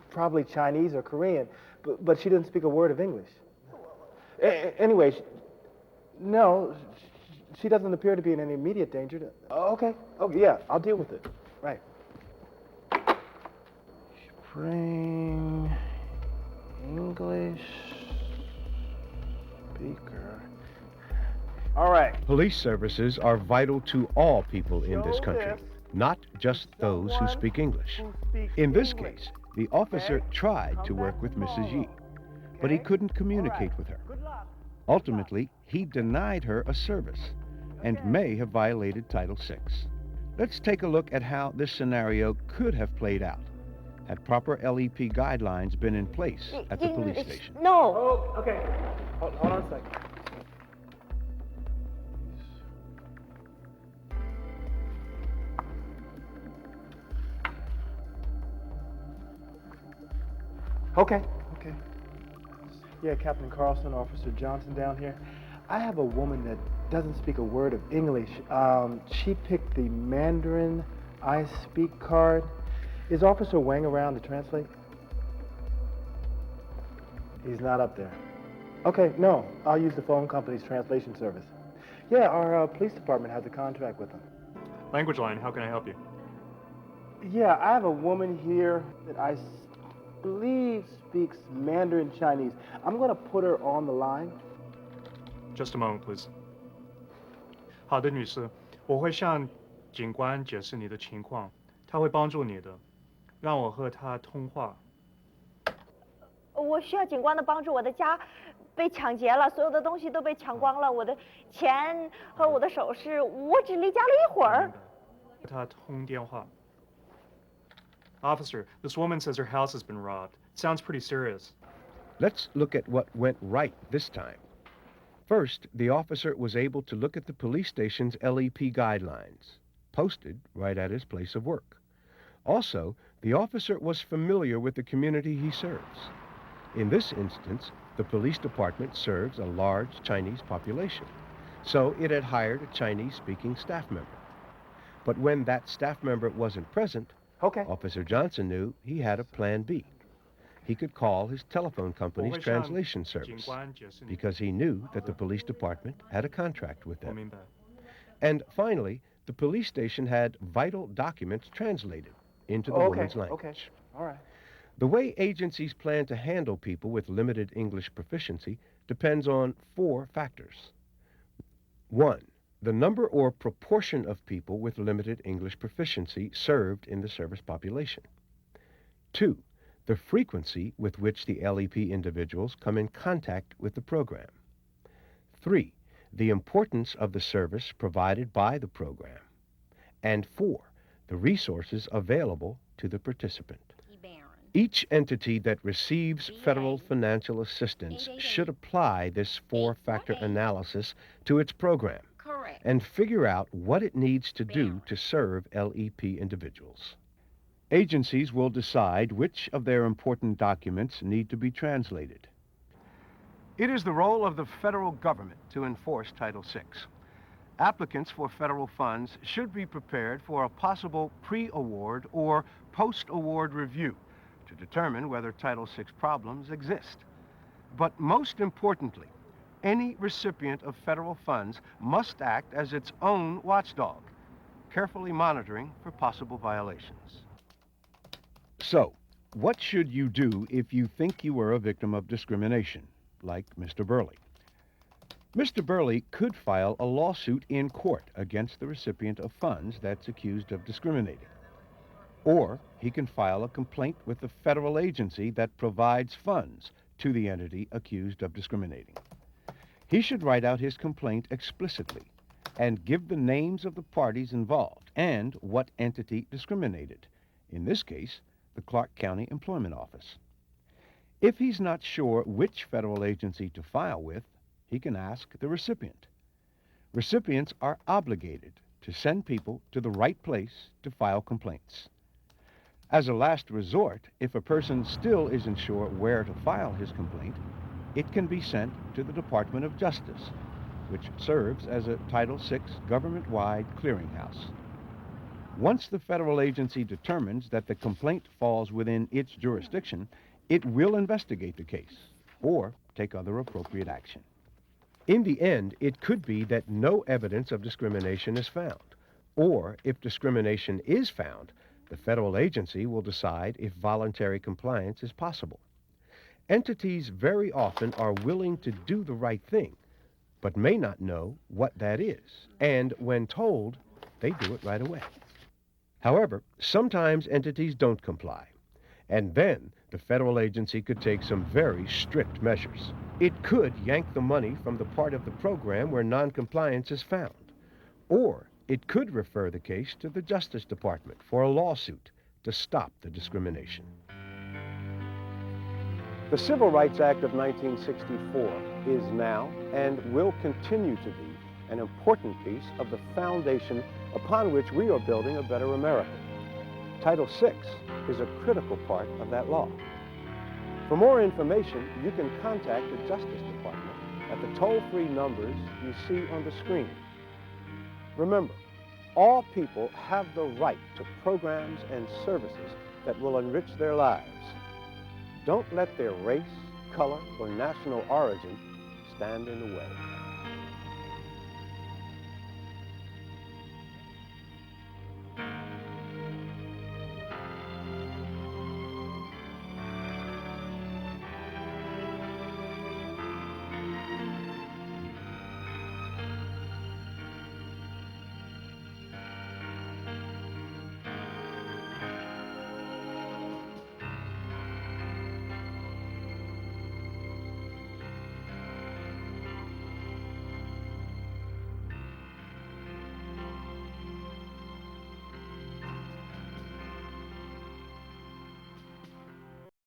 probably Chinese or Korean, but she doesn't speak a word of English. Anyway, no, she doesn't appear to be in any immediate danger. Okay. Oh, yeah, I'll deal with it. Right. Spring English speaker. All right. Police services are vital to all people in this country, not just those who speak English. In this case, the officer tried to work with Mrs. Yi, but he couldn't communicate with her. Ultimately, he denied her a service and may have violated Title VI. Let's take a look at how this scenario could have played out had proper LEP guidelines been in place at the police station. No. Oh, okay. Hold on a second. Okay. Yeah, Captain Carlson, Officer Johnson down here. I have a woman that doesn't speak a word of English. She picked the Mandarin I Speak card. Is Officer Wang around to translate? He's not up there. Okay, no, I'll use the phone company's translation service. Yeah, our police department has a contract with them. Language line, how can I help you? Yeah, I have a woman here that I believe speaks Mandarin Chinese. I'm going to put her on the line. Just a moment, please. 好的，女士，我会向警官解释你的情况，他会帮助你的。让我和他通话。我需要警官的帮助，我的家被抢劫了，所有的东西都被抢光了，我的钱和我的首饰，我只离家了一会儿。和他通电话。Officer, this woman says her house has been robbed. Sounds pretty serious. Let's look at what went right this time. First, the officer was able to look at the police station's LEP guidelines, posted right at his place of work. Also, the officer was familiar with the community he serves. In this instance, the police department serves a large Chinese population, so it had hired a Chinese-speaking staff member. But when that staff member wasn't present, Officer Johnson knew he had a plan B. He could call his telephone company's translation service because he knew that the police department had a contract with them. And finally, the police station had vital documents translated into the woman's language. Okay, all right. The way agencies plan to handle people with limited English proficiency depends on 4 factors. 1, the number or proportion of people with limited English proficiency served in the service population. 2, the frequency with which the LEP individuals come in contact with the program. 3, the importance of the service provided by the program. And 4, the resources available to the participant. Each entity that receives federal financial assistance should apply this 4-factor analysis to its program and figure out what it needs to do to serve LEP individuals. Agencies will decide which of their important documents need to be translated. It is the role of the federal government to enforce Title VI. Applicants for federal funds should be prepared for a possible pre-award or post-award review to determine whether Title VI problems exist. But most importantly, any recipient of federal funds must act as its own watchdog, carefully monitoring for possible violations. So, what should you do if you think you were a victim of discrimination, like Mr. Burley? Mr. Burley could file a lawsuit in court against the recipient of funds that's accused of discriminating. Or he can file a complaint with the federal agency that provides funds to the entity accused of discriminating. He should write out his complaint explicitly and give the names of the parties involved and what entity discriminated, in this case, the Clark County Employment Office. If he's not sure which federal agency to file with, he can ask the recipient. Recipients are obligated to send people to the right place to file complaints. As a last resort, if a person still isn't sure where to file his complaint, it can be sent to the Department of Justice, which serves as a Title VI government-wide clearinghouse. Once the federal agency determines that the complaint falls within its jurisdiction, it will investigate the case or take other appropriate action. In the end, it could be that no evidence of discrimination is found, or if discrimination is found, the federal agency will decide if voluntary compliance is possible. Entities very often are willing to do the right thing, but may not know what that is, and when told, they do it right away. However, sometimes entities don't comply, and then the federal agency could take some very strict measures. It could yank the money from the part of the program where noncompliance is found, or it could refer the case to the Justice Department for a lawsuit to stop the discrimination. The Civil Rights Act of 1964 is now and will continue to be an important piece of the foundation upon which we are building a better America. Title VI is a critical part of that law. For more information, you can contact the Justice Department at the toll-free numbers you see on the screen. Remember, all people have the right to programs and services that will enrich their lives. Don't let their race, color, or national origin stand in the way.